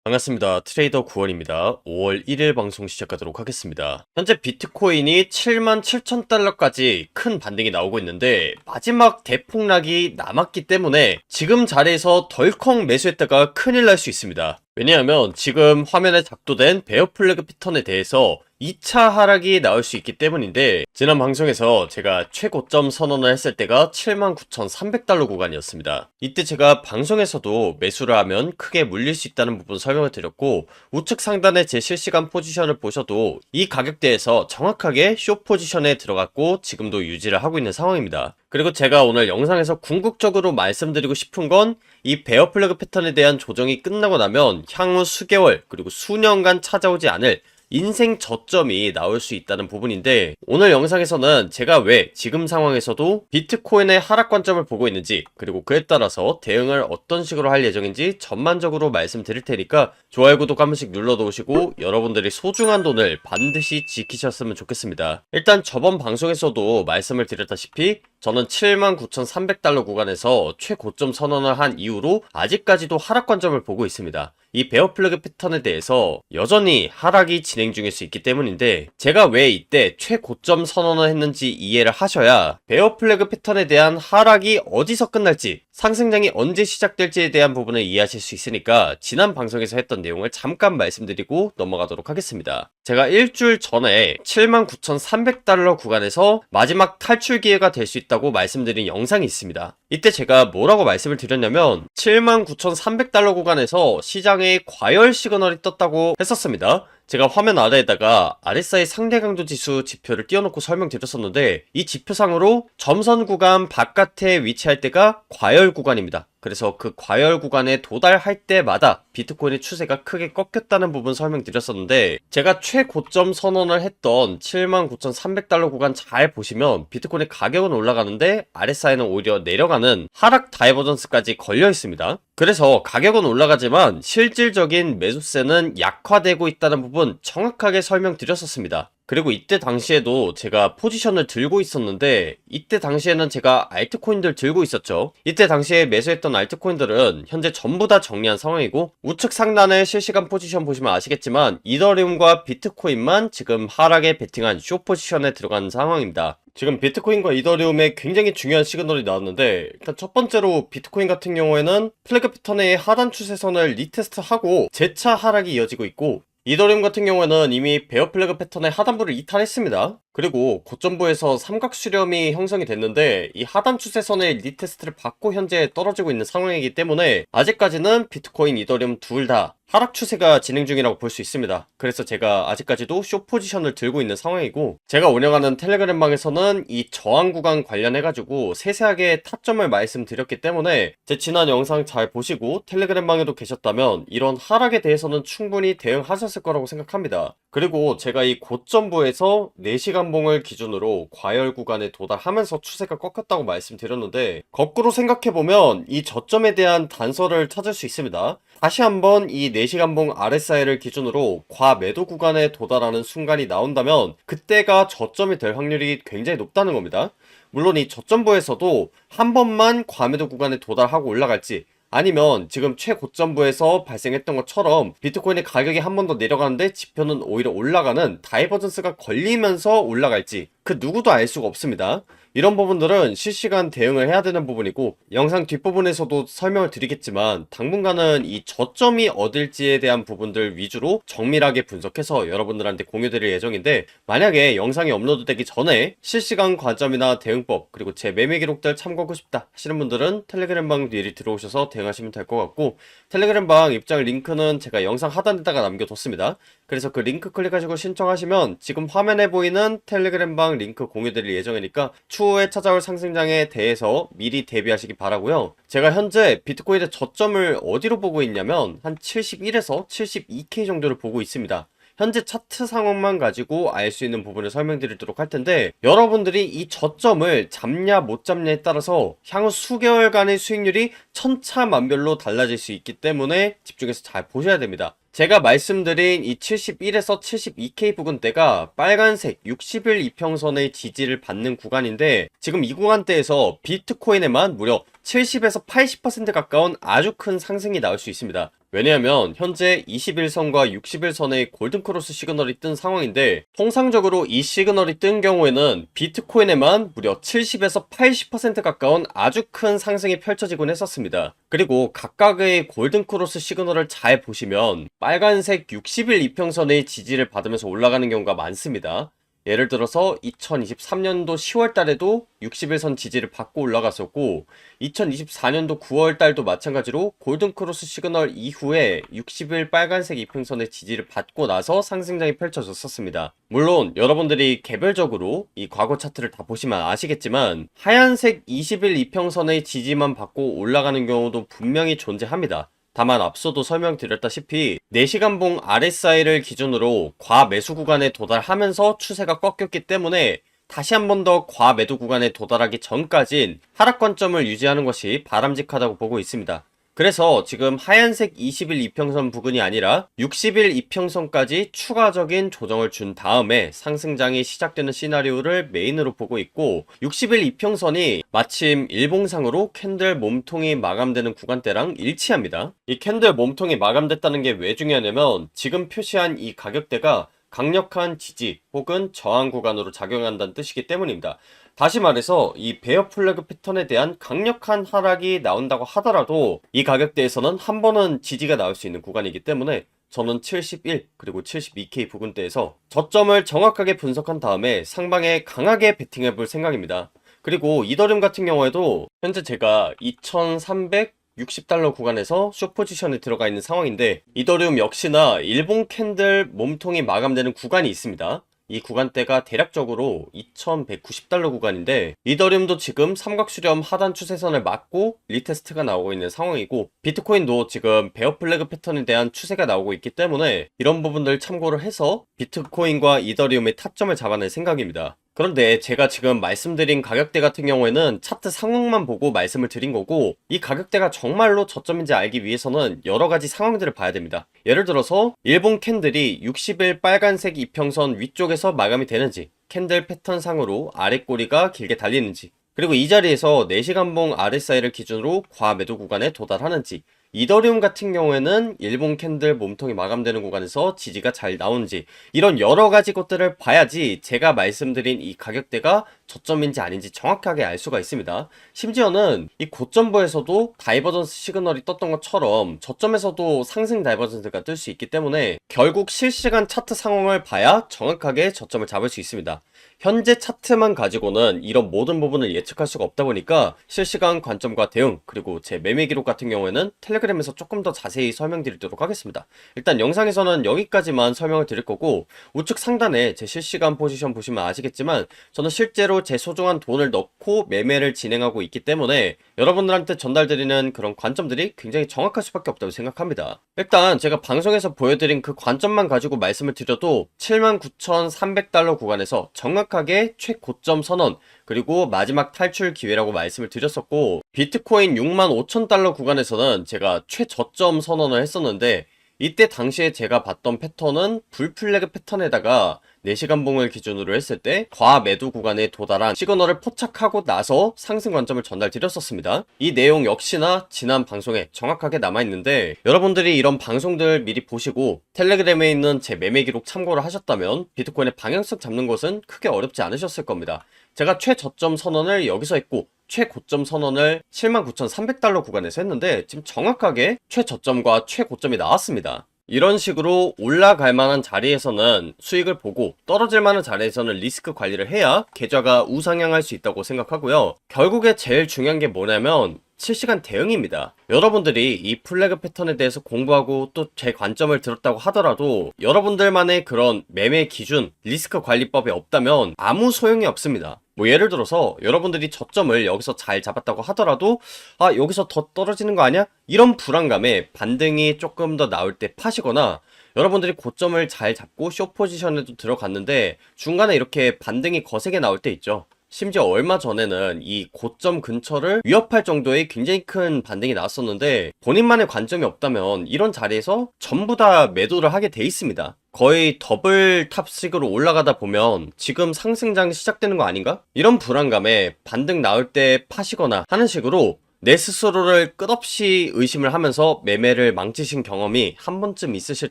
반갑습니다. 트레이더 9원입니다. 5월 1일 방송 시작하도록 하겠습니다. 현재 비트코인이 77,000달러까지 큰 반등이 나오고 있는데 마지막 대폭락이 남았기 때문에 지금 자리에서 덜컥 매수했다가 큰일 날 수 있습니다. 왜냐하면 지금 화면에 작도된 베어 플래그 패턴에 대해서 2차 하락이 나올 수 있기 때문인데, 지난 방송에서 제가 최고점 선언을 했을 때가 79,300달러 구간이었습니다. 이때 제가 방송에서도 매수를 하면 크게 물릴 수 있다는 부분 설명을 드렸고, 우측 상단의 제 실시간 포지션을 보셔도 이 가격대에서 정확하게 숏 포지션에 들어갔고 지금도 유지를 하고 있는 상황입니다. 그리고 제가 오늘 영상에서 궁극적으로 말씀드리고 싶은 건, 이 베어 플래그 패턴에 대한 조정이 끝나고 나면 향후 수개월 그리고 수년간 찾아오지 않을 인생 저점이 나올 수 있다는 부분인데, 오늘 영상에서는 제가 왜 지금 상황에서도 비트코인의 하락 관점을 보고 있는지, 그리고 그에 따라서 대응을 어떤 식으로 할 예정인지 전반적으로 말씀드릴 테니까 좋아요, 구독 한 번씩 눌러놓으시고 여러분들이 소중한 돈을 반드시 지키셨으면 좋겠습니다. 일단 저번 방송에서도 말씀을 드렸다시피 저는 79,300달러 구간에서 최고점 선언을 한 이후로 아직까지도 하락 관점을 보고 있습니다. 이 베어 플래그 패턴에 대해서 여전히 하락이 진행 중일 수 있기 때문인데, 제가 왜 이때 최고점 선언을 했는지 이해를 하셔야 베어 플래그 패턴에 대한 하락이 어디서 끝날지, 상승장이 언제 시작될지에 대한 부분을 이해하실 수 있으니까 지난 방송에서 했던 내용을 잠깐 말씀드리고 넘어가도록 하겠습니다. 제가 일주일 전에 79,300달러 구간에서 마지막 탈출 기회가 될 수 있다고 말씀드린 영상이 있습니다. 이때 제가 뭐라고 말씀을 드렸냐면 79,300달러 구간에서 시장에 과열 시그널이 떴다고 했었습니다. 제가 화면 아래에다가 RSI 상대 강도 지수 지표를 띄워놓고 설명드렸었는데, 이 지표상으로 점선 구간 바깥에 위치할 때가 과열 구간입니다. 그래서 그 과열 구간에 도달할 때마다 비트코인의 추세가 크게 꺾였다는 부분 설명드렸었는데, 제가 최고점 선언을 했던 79,300달러 구간 잘 보시면 비트코인의 가격은 올라가는데 RSI는 오히려 내려가는 하락 다이버전스까지 걸려 있습니다. 그래서 가격은 올라가지만 실질적인 매수세는 약화되고 있다는 부분 정확하게 설명드렸었습니다. 그리고 이때 당시에도 제가 포지션을 들고 있었는데, 이때 당시에는 제가 알트코인들 들고 있었죠. 이때 당시에 매수했던 알트코인들은 현재 전부 다 정리한 상황이고, 우측 상단의 실시간 포지션 보시면 아시겠지만 이더리움과 비트코인만 지금 하락에 베팅한 숏 포지션에 들어간 상황입니다. 지금 비트코인과 이더리움에 굉장히 중요한 시그널이 나왔는데, 일단 첫 번째로 비트코인 같은 경우에는 플래그 패턴의 하단 추세선을 리테스트하고 재차 하락이 이어지고 있고, 이더리움 같은 경우에는 이미 베어 플래그 패턴의 하단부를 이탈했습니다. 그리고 고점부에서 삼각 수렴이 형성이 됐는데, 이 하단 추세선의 리테스트를 받고 현재 떨어지고 있는 상황이기 때문에 아직까지는 비트코인, 이더리움 둘 다 하락 추세가 진행 중이라고 볼 수 있습니다. 그래서 제가 아직까지도 숏 포지션을 들고 있는 상황이고, 제가 운영하는 텔레그램 방에서는 이 저항 구간 관련해가지고 세세하게 타점을 말씀드렸기 때문에 제 지난 영상 잘 보시고 텔레그램 방에도 계셨다면 이런 하락에 대해서는 충분히 대응하셨을 거라고 생각합니다. 그리고 제가 이 고점부에서 4시간 봉을 기준으로 과열 구간에 도달하면서 추세가 꺾였다고 말씀드렸는데, 거꾸로 생각해보면 이 저점에 대한 단서를 찾을 수 있습니다. 다시 한번 이 4시간 봉 RSI를 기준으로 과매도 구간에 도달하는 순간이 나온다면 그때가 저점이 될 확률이 굉장히 높다는 겁니다. 물론 이 저점부에서도 한 번만 과매도 구간에 도달하고 올라갈지, 아니면 지금 최고점부에서 발생했던 것처럼 비트코인의 가격이 한 번 더 내려가는데 지표는 오히려 올라가는 다이버전스가 걸리면서 올라갈지, 그 누구도 알 수가 없습니다. 이런 부분들은 실시간 대응을 해야 되는 부분이고, 영상 뒷부분에서도 설명을 드리겠지만 당분간은 이 저점이 어딜지에 대한 부분들 위주로 정밀하게 분석해서 여러분들한테 공유드릴 예정인데, 만약에 영상이 업로드되기 전에 실시간 관점이나 대응법, 그리고 제 매매 기록들 참고하고 싶다 하시는 분들은 텔레그램 방 미리 들어오셔서 대응하시면 될 것 같고, 텔레그램 방 입장 링크는 제가 영상 하단에다가 남겨뒀습니다. 그래서 그 링크 클릭하시고 신청하시면 지금 화면에 보이는 텔레그램 방 링크 공유드릴 예정이니까 추후에 찾아올 상승장에 대해서 미리 대비하시기 바라고요. 제가 현재 비트코인의 저점을 어디로 보고 있냐면 한 71에서 72K 정도를 보고 있습니다. 현재 차트 상황만 가지고 알 수 있는 부분을 설명드리도록 할 텐데, 여러분들이 이 저점을 잡냐 못 잡냐에 따라서 향후 수개월간의 수익률이 천차만별로 달라질 수 있기 때문에 집중해서 잘 보셔야 됩니다. 제가 말씀드린 이 71에서 72K 부근대가 빨간색 60일 이평선의 지지를 받는 구간인데, 지금 이 구간대에서 비트코인에만 무려 70에서 80% 가까운 아주 큰 상승이 나올 수 있습니다. 왜냐하면 현재 21선과 61선의 골든크로스 시그널이 뜬 상황인데, 통상적으로 이 시그널이 뜬 경우에는 비트코인에만 무려 70에서 80% 가까운 아주 큰 상승이 펼쳐지곤 했었습니다. 그리고 각각의 골든크로스 시그널을 잘 보시면 빨간색 60일 이평선의 지지를 받으면서 올라가는 경우가 많습니다. 예를 들어서 2023년도 10월 달에도 61선 지지를 받고 올라갔었고, 2024년도 9월 달도 마찬가지로 골든크로스 시그널 이후에 60일 빨간색 이평선의 지지를 받고 나서 상승장이 펼쳐졌었습니다. 물론 여러분들이 개별적으로 이 과거 차트를 다 보시면 아시겠지만 하얀색 20일 이평선의 지지만 받고 올라가는 경우도 분명히 존재합니다. 다만 앞서도 설명드렸다시피 4시간봉 RSI를 기준으로 과매수 구간에 도달하면서 추세가 꺾였기 때문에 다시 한 번 더 과매도 구간에 도달하기 전까진 하락 관점을 유지하는 것이 바람직하다고 보고 있습니다. 그래서 지금 하얀색 20일 이평선 부근이 아니라 60일 이평선까지 추가적인 조정을 준 다음에 상승장이 시작되는 시나리오를 메인으로 보고 있고, 60일 이평선이 마침 일봉상으로 캔들 몸통이 마감되는 구간대랑 일치합니다. 이 캔들 몸통이 마감됐다는 게 왜 중요하냐면 지금 표시한 이 가격대가 강력한 지지 혹은 저항 구간으로 작용한다는 뜻이기 때문입니다. 다시 말해서 이 베어 플래그 패턴에 대한 강력한 하락이 나온다고 하더라도 이 가격대에서는 한 번은 지지가 나올 수 있는 구간이기 때문에 저는 71 그리고 72K 부근대에서 저점을 정확하게 분석한 다음에 상방에 강하게 베팅해 볼 생각입니다. 그리고 이더리움 같은 경우에도 현재 제가 2360달러 구간에서 숏 포지션에 들어가 있는 상황인데, 이더리움 역시나 일봉 캔들 몸통이 마감되는 구간이 있습니다. 이 구간대가 대략적으로 2190달러 구간인데, 이더리움도 지금 삼각수렴 하단 추세선을 맞고 리테스트가 나오고 있는 상황이고, 비트코인도 지금 베어 플래그 패턴에 대한 추세가 나오고 있기 때문에 이런 부분들 참고를 해서 비트코인과 이더리움의 타점을 잡아낼 생각입니다. 그런데 제가 지금 말씀드린 가격대 같은 경우에는 차트 상황만 보고 말씀을 드린 거고, 이 가격대가 정말로 저점인지 알기 위해서는 여러가지 상황들을 봐야 됩니다. 예를 들어서 일본 캔들이 60일 빨간색 이평선 위쪽에서 마감이 되는지, 캔들 패턴 상으로 아랫꼬리가 길게 달리는지, 그리고 이 자리에서 4시간봉 RSI를 기준으로 과매도 구간에 도달하는지, 이더리움 같은 경우에는 일본 캔들 몸통이 마감되는 구간에서 지지가 잘 나오는지, 이런 여러가지 것들을 봐야지 제가 말씀드린 이 가격대가 저점인지 아닌지 정확하게 알 수가 있습니다. 심지어는 이 고점부에서도 다이버전스 시그널이 떴던 것처럼 저점에서도 상승 다이버전스가 뜰 수 있기 때문에 결국 실시간 차트 상황을 봐야 정확하게 저점을 잡을 수 있습니다. 현재 차트만 가지고는 이런 모든 부분을 예측할 수가 없다 보니까 실시간 관점과 대응, 그리고 제 매매 기록 같은 경우에는 텔레그램에서 조금 더 자세히 설명드리도록 하겠습니다. 일단 영상에서는 여기까지만 설명을 드릴 거고, 우측 상단에 제 실시간 포지션 보시면 아시겠지만 저는 실제로 제 소중한 돈을 넣고 매매를 진행하고 있기 때문에 여러분들한테 전달드리는 그런 관점들이 굉장히 정확할 수밖에 없다고 생각합니다. 일단 제가 방송에서 보여드린 그 관점만 가지고 말씀을 드려도 79,300달러 구간에서 정확하게 최고점 선언, 그리고 마지막 탈출 기회라고 말씀을 드렸었고, 비트코인 65,000달러 구간에서는 제가 최저점 선언을 했었는데, 이때 당시에 제가 봤던 패턴은 불플래그 패턴에다가 4시간봉을 기준으로 했을 때 과매도 구간에 도달한 시그널을 포착하고 나서 상승 관점을 전달드렸었습니다. 이 내용 역시나 지난 방송에 정확하게 남아있는데, 여러분들이 이런 방송들 미리 보시고 텔레그램에 있는 제 매매 기록 참고를 하셨다면 비트코인의 방향성 잡는 것은 크게 어렵지 않으셨을 겁니다. 제가 최저점 선언을 여기서 했고 최고점 선언을 79,300달러 구간에서 했는데 지금 정확하게 최저점과 최고점이 나왔습니다. 이런 식으로 올라갈 만한 자리에서는 수익을 보고 떨어질 만한 자리에서는 리스크 관리를 해야 계좌가 우상향할 수 있다고 생각하고요. 결국에 제일 중요한 게 뭐냐면 실시간 대응입니다. 여러분들이 이 플래그 패턴에 대해서 공부하고 또 제 관점을 들었다고 하더라도 여러분들만의 그런 매매 기준, 리스크 관리법이 없다면 아무 소용이 없습니다. 뭐 예를 들어서 여러분들이 저점을 여기서 잘 잡았다고 하더라도 여기서 더 떨어지는 거 아니야? 이런 불안감에 반등이 조금 더 나올 때 파시거나, 여러분들이 고점을 잘 잡고 숏 포지션에도 들어갔는데 중간에 이렇게 반등이 거세게 나올 때 있죠. 심지어 얼마 전에는 이 고점 근처를 위협할 정도의 굉장히 큰 반등이 나왔었는데, 본인만의 관점이 없다면 이런 자리에서 전부 다 매도를 하게 돼 있습니다. 거의 더블 탑식으로 올라가다 보면 지금 상승장 시작되는 거 아닌가? 이런 불안감에 반등 나올 때 파시거나 하는 식으로 내 스스로를 끝없이 의심을 하면서 매매를 망치신 경험이 한 번쯤 있으실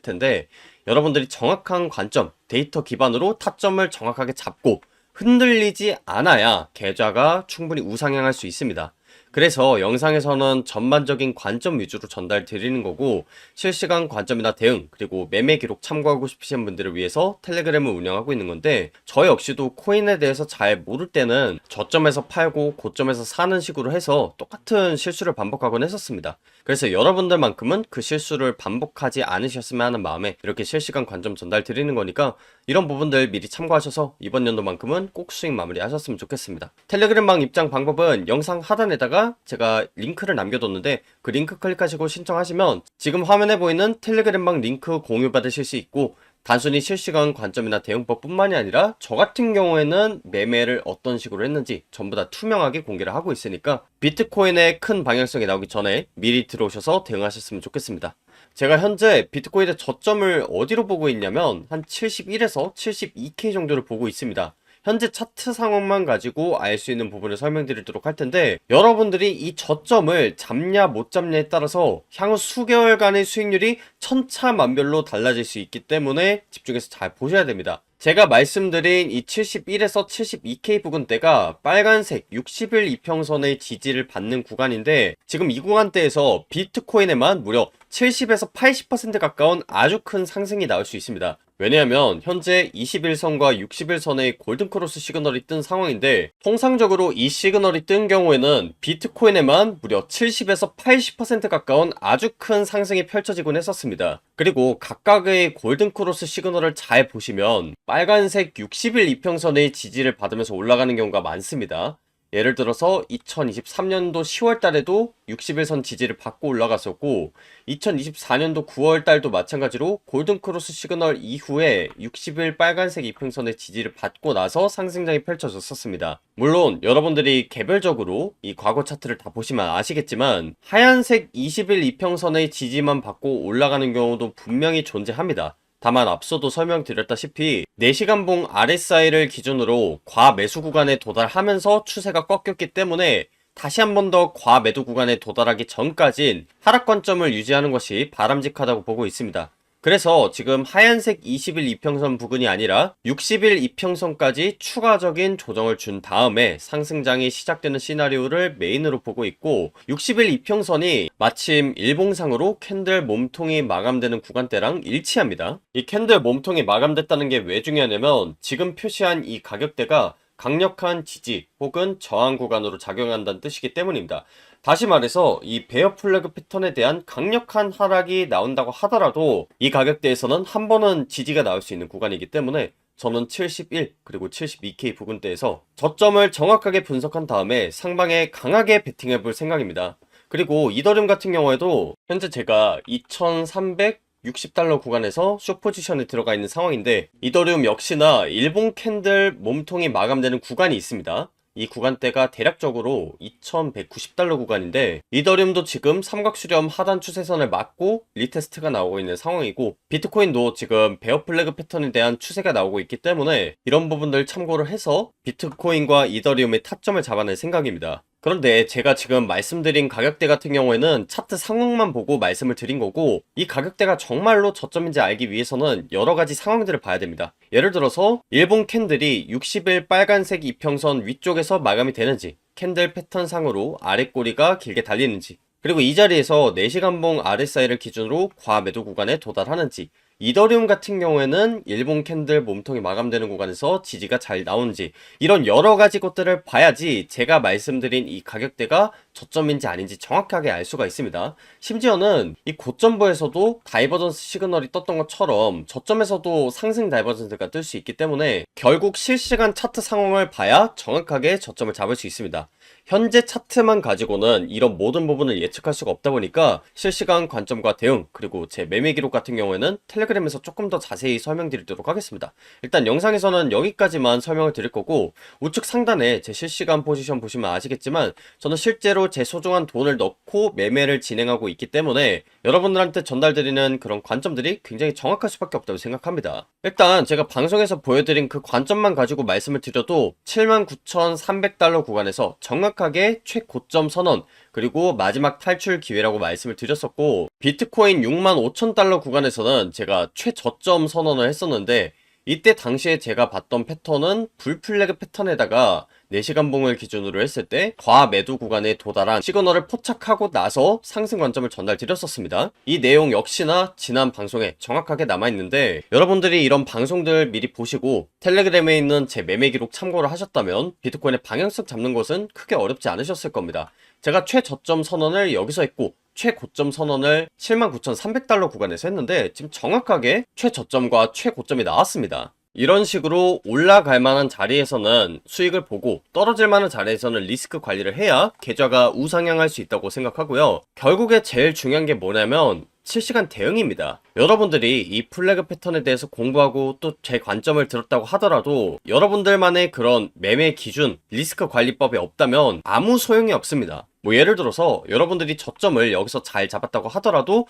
텐데, 여러분들이 정확한 관점, 데이터 기반으로 타점을 정확하게 잡고 흔들리지 않아야 계좌가 충분히 우상향할 수 있습니다. 그래서 영상에서는 전반적인 관점 위주로 전달 드리는 거고, 실시간 관점이나 대응, 그리고 매매 기록 참고하고 싶으신 분들을 위해서 텔레그램을 운영하고 있는 건데, 저 역시도 코인에 대해서 잘 모를 때는 저점에서 팔고 고점에서 사는 식으로 해서 똑같은 실수를 반복하곤 했었습니다. 그래서 여러분들만큼은 그 실수를 반복하지 않으셨으면 하는 마음에 이렇게 실시간 관점 전달 드리는 거니까, 이런 부분들 미리 참고하셔서 이번 연도만큼은 꼭 수익 마무리 하셨으면 좋겠습니다. 텔레그램방 입장 방법은 영상 하단에다가 제가 링크를 남겨뒀는데, 그 링크 클릭하시고 신청하시면 지금 화면에 보이는 텔레그램방 링크 공유 받으실 수 있고, 단순히 실시간 관점이나 대응법 뿐만이 아니라 저 같은 경우에는 매매를 어떤 식으로 했는지 전부 다 투명하게 공개를 하고 있으니까 비트코인의 큰 방향성이 나오기 전에 미리 들어오셔서 대응하셨으면 좋겠습니다. 제가 현재 비트코인의 저점을 어디로 보고 있냐면 한 71에서 72K 정도를 보고 있습니다. 현재 차트 상황만 가지고 알 수 있는 부분을 설명드리도록 할 텐데, 여러분들이 이 저점을 잡냐 못 잡냐에 따라서 향후 수개월간의 수익률이 천차만별로 달라질 수 있기 때문에 집중해서 잘 보셔야 됩니다. 제가 말씀드린 이 71에서 72K 부근대가 빨간색 60일 이평선의 지지를 받는 구간인데, 지금 이 구간대에서 비트코인에만 무려 70에서 80% 가까운 아주 큰 상승이 나올 수 있습니다. 왜냐하면 현재 21선과 60일선의 골든크로스 시그널이 뜬 상황인데, 통상적으로 이 시그널이 뜬 경우에는 비트코인에만 무려 70에서 80% 가까운 아주 큰 상승이 펼쳐지곤 했었습니다. 그리고 각각의 골든크로스 시그널을 잘 보시면 빨간색 60일 이평선의 지지를 받으면서 올라가는 경우가 많습니다. 예를 들어서 2023년도 10월 달에도 60일선 지지를 받고 올라갔었고, 2024년도 9월 달도 마찬가지로 골든크로스 시그널 이후에 60일 빨간색 이평선의 지지를 받고 나서 상승장이 펼쳐졌었습니다. 물론 여러분들이 개별적으로 이 과거 차트를 다 보시면 아시겠지만 하얀색 20일 이평선의 지지만 받고 올라가는 경우도 분명히 존재합니다. 다만 앞서도 설명드렸다시피 4시간봉 RSI를 기준으로 과매수 구간에 도달하면서 추세가 꺾였기 때문에 다시 한 번 더 과매도 구간에 도달하기 전까진 하락 관점을 유지하는 것이 바람직하다고 보고 있습니다. 그래서 지금 하얀색 20일 이평선 부근이 아니라 60일 이평선까지 추가적인 조정을 준 다음에 상승장이 시작되는 시나리오를 메인으로 보고 있고, 60일 이평선이 마침 일봉상으로 캔들 몸통이 마감되는 구간대랑 일치합니다. 이 캔들 몸통이 마감됐다는 게 왜 중요하냐면, 지금 표시한 이 가격대가 강력한 지지 혹은 저항 구간으로 작용한다는 뜻이기 때문입니다. 다시 말해서 이 베어 플래그 패턴에 대한 강력한 하락이 나온다고 하더라도 이 가격대에서는 한 번은 지지가 나올 수 있는 구간이기 때문에 저는 71 그리고 72K 부근대에서 저점을 정확하게 분석한 다음에 상방에 강하게 베팅해 볼 생각입니다. 그리고 이더리움 같은 경우에도 현재 제가 2360달러 구간에서 숏포지션에 들어가 있는 상황인데, 이더리움 역시나 일본 캔들 몸통이 마감되는 구간이 있습니다. 이 구간대가 대략적으로 2190달러 구간인데, 이더리움도 지금 삼각수렴 하단 추세선을 맞고 리테스트가 나오고 있는 상황이고, 비트코인도 지금 베어 플래그 패턴에 대한 추세가 나오고 있기 때문에 이런 부분들 참고를 해서 비트코인과 이더리움의 타점을 잡아낼 생각입니다. 그런데 제가 지금 말씀드린 가격대 같은 경우에는 차트 상황만 보고 말씀을 드린 거고, 이 가격대가 정말로 저점인지 알기 위해서는 여러가지 상황들을 봐야 됩니다. 예를 들어서 일본 캔들이 60일 빨간색 이평선 위쪽에서 마감이 되는지, 캔들 패턴상으로 아랫꼬리가 길게 달리는지, 그리고 이 자리에서 4시간봉 RSI를 기준으로 과매도 구간에 도달하는지, 이더리움 같은 경우에는 일본 캔들 몸통이 마감되는 구간에서 지지가 잘 나오는지, 이런 여러가지 것들을 봐야지 제가 말씀드린 이 가격대가 저점인지 아닌지 정확하게 알 수가 있습니다. 심지어는 이 고점부에서도 다이버전스 시그널이 떴던 것처럼 저점에서도 상승 다이버전스가 뜰 수 있기 때문에 결국 실시간 차트 상황을 봐야 정확하게 저점을 잡을 수 있습니다. 현재 차트만 가지고는 이런 모든 부분을 예측할 수가 없다 보니까 실시간 관점과 대응, 그리고 제 매매 기록 같은 경우에는 텔레그램에서 조금 더 자세히 설명드리도록 하겠습니다. 일단 영상에서는 여기까지만 설명을 드릴 거고, 우측 상단에 제 실시간 포지션 보시면 아시겠지만 저는 실제로 제 소중한 돈을 넣고 매매를 진행하고 있기 때문에 여러분들한테 전달드리는 그런 관점들이 굉장히 정확할 수밖에 없다고 생각합니다. 일단 제가 방송에서 보여드린 그 관점만 가지고 말씀을 드려도 79,300달러 구간에서 정확한 정확하게 최고점 선언 그리고 마지막 탈출 기회라고 말씀을 드렸었고, 비트코인 65,000달러 구간에서는 제가 최저점 선언을 했었는데, 이때 당시에 제가 봤던 패턴은 불플래그 패턴에다가 4시간 봉을 기준으로 했을 때 과매도 구간에 도달한 시그널을 포착하고 나서 상승 관점을 전달드렸었습니다. 이 내용 역시나 지난 방송에 정확하게 남아있는데, 여러분들이 이런 방송들 미리 보시고 텔레그램에 있는 제 매매 기록 참고를 하셨다면 비트코인의 방향성 잡는 것은 크게 어렵지 않으셨을 겁니다. 제가 최저점 선언을 여기서 했고 최고점 선언을 79,300달러 구간에서 했는데, 지금 정확하게 최저점과 최고점이 나왔습니다. 이런 식으로 올라갈 만한 자리에서는 수익을 보고 떨어질 만한 자리에서는 리스크 관리를 해야 계좌가 우상향할 수 있다고 생각하고요. 결국에 제일 중요한 게 뭐냐면 실시간 대응입니다. 여러분들이 이 플래그 패턴에 대해서 공부하고 또 제 관점을 들었다고 하더라도 여러분들만의 그런 매매 기준, 리스크 관리법이 없다면 아무 소용이 없습니다. 뭐 예를 들어서 여러분들이 저점을 여기서 잘 잡았다고 하더라도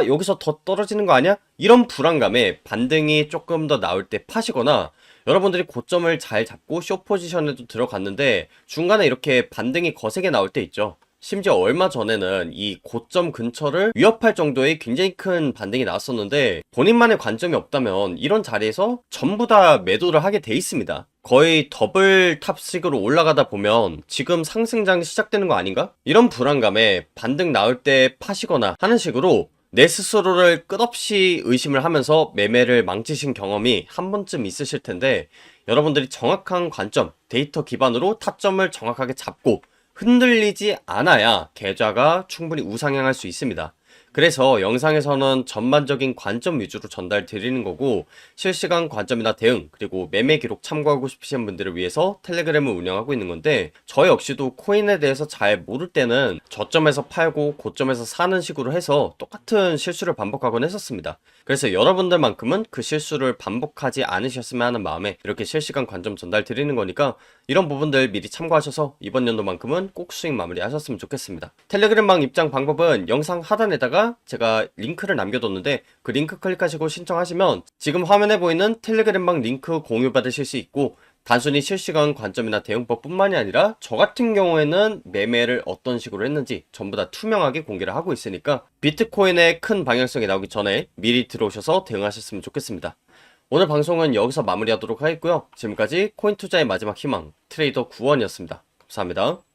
여기서 더 떨어지는 거 아니야? 이런 불안감에 반등이 조금 더 나올 때 파시거나, 여러분들이 고점을 잘 잡고 숏 포지션에도 들어갔는데 중간에 이렇게 반등이 거세게 나올 때 있죠. 심지어 얼마 전에는 이 고점 근처를 위협할 정도의 굉장히 큰 반등이 나왔었는데, 본인만의 관점이 없다면 이런 자리에서 전부 다 매도를 하게 돼 있습니다. 거의 더블 탑식으로 올라가다 보면 지금 상승장이 시작되는 거 아닌가? 이런 불안감에 반등 나올 때 파시거나 하는 식으로 내 스스로를 끝없이 의심을 하면서 매매를 망치신 경험이 한 번쯤 있으실 텐데, 여러분들이 정확한 관점, 데이터 기반으로 타점을 정확하게 잡고 흔들리지 않아야 계좌가 충분히 우상향할 수 있습니다. 그래서 영상에서는 전반적인 관점 위주로 전달 드리는 거고, 실시간 관점이나 대응 그리고 매매 기록 참고하고 싶으신 분들을 위해서 텔레그램을 운영하고 있는 건데, 저 역시도 코인에 대해서 잘 모를 때는 저점에서 팔고 고점에서 사는 식으로 해서 똑같은 실수를 반복하곤 했었습니다. 그래서 여러분들만큼은 그 실수를 반복하지 않으셨으면 하는 마음에 이렇게 실시간 관점 전달 드리는 거니까, 이런 부분들 미리 참고하셔서 이번 연도만큼은 꼭 수익 마무리 하셨으면 좋겠습니다. 텔레그램방 입장 방법은 영상 하단에다가 제가 링크를 남겨뒀는데, 그 링크 클릭하시고 신청하시면 지금 화면에 보이는 텔레그램방 링크 공유 받으실 수 있고, 단순히 실시간 관점이나 대응법 뿐만이 아니라 저 같은 경우에는 매매를 어떤 식으로 했는지 전부 다 투명하게 공개를 하고 있으니까 비트코인의 큰 방향성이 나오기 전에 미리 들어오셔서 대응하셨으면 좋겠습니다. 오늘 방송은 여기서 마무리하도록 하겠고요. 지금까지 코인 투자의 마지막 희망 트레이더 구원이었습니다. 감사합니다.